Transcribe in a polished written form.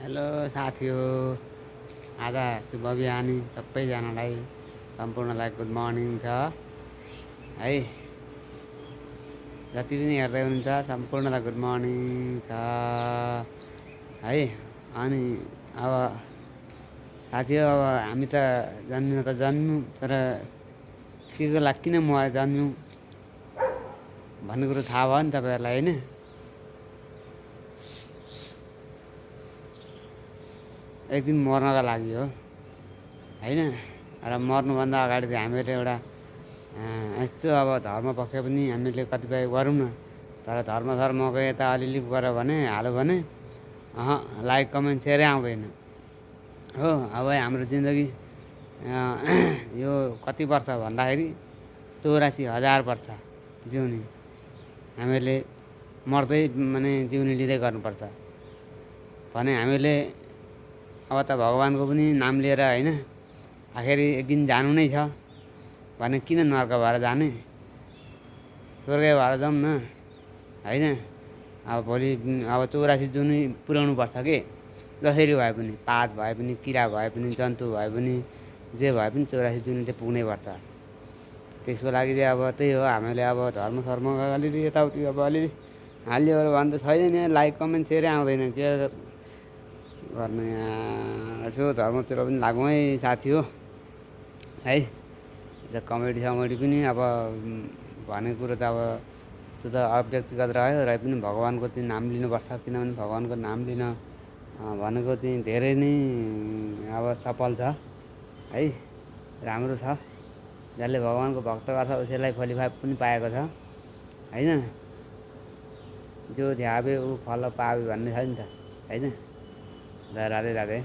Hello साथी हो। आज शुभ बिहानी सबैजनालाई सम्पूर्णलाई गुड मर्निङ छ है। जति पनि हेर्दै हुनुहुन्छ सम्पूर्णलाई गुड मर्निङ छ है। अनि अब साथी हो, अब हामी त जन्मिनु त जन्म्यौँ, तर के को लागि किन म जन्म्यौँ भन्ने कुरो थाहा भयो नि तपाईँहरूलाई होइन। एक दिन मर्नका लागि हो होइन। र मर्नुभन्दा अगाडि चाहिँ हामीले एउटा यस्तो अब धर्म पक्ष पनि हामीले कतिपय गरौँ न। तर धर्मको यता अलिअलि गऱ्यो भने हाल्यो भने लाइक कमेन्ट सेयरै आउँदैन हो। अब हाम्रो जिन्दगी यो कति वर्ष भन्दाखेरि 84,000 वर्ष जिउने हामीले मर्दै माने जिउने लिँदै गर्नुपर्छ भने हामीले अब त भगवान्को पनि नाम लिएर होइन, आखिर एक दिन जानु नै छ भने किन नर्क भएर जाने, स्वर्ग भएर जाउँ न होइन। अब भोलि अब 84 जुन पुर्याउनु पर्छ कि जसरी भए पनि, पात भए पनि, किरा भए पनि, जन्तु भए पनि, जे भए पनि 84 जुन चाहिँ पुग्नै पर्छ। त्यसको लागि चाहिँ अब त्यही हो, हामीले अब धर्म अलिअलि यताउति अब अलिअलि हालियो भने त छैन नि, लाइक कमेन्ट सेयरै आउँदैन के गर्नु यहाँ। यसो धर्मतिर पनि लागौँ है साथी हो है। कमेडी पनि अब भनेको कुरो त अब त्यो त व्यक्तिगत रह्यो र पनि भगवान्को चाहिँ नाम लिनुपर्छ, किनभने भगवान्को नाम लिन भनेको चाहिँ धेरै नै अब सफल छ है, राम्रो छ। जसले भगवान्को भक्त गर्छ उसैलाई फलिफाइ पनि पाएको छ होइन। जो ध्यावे ऊ फल पावे भन्ने छ नि त होइन। राधे राधे।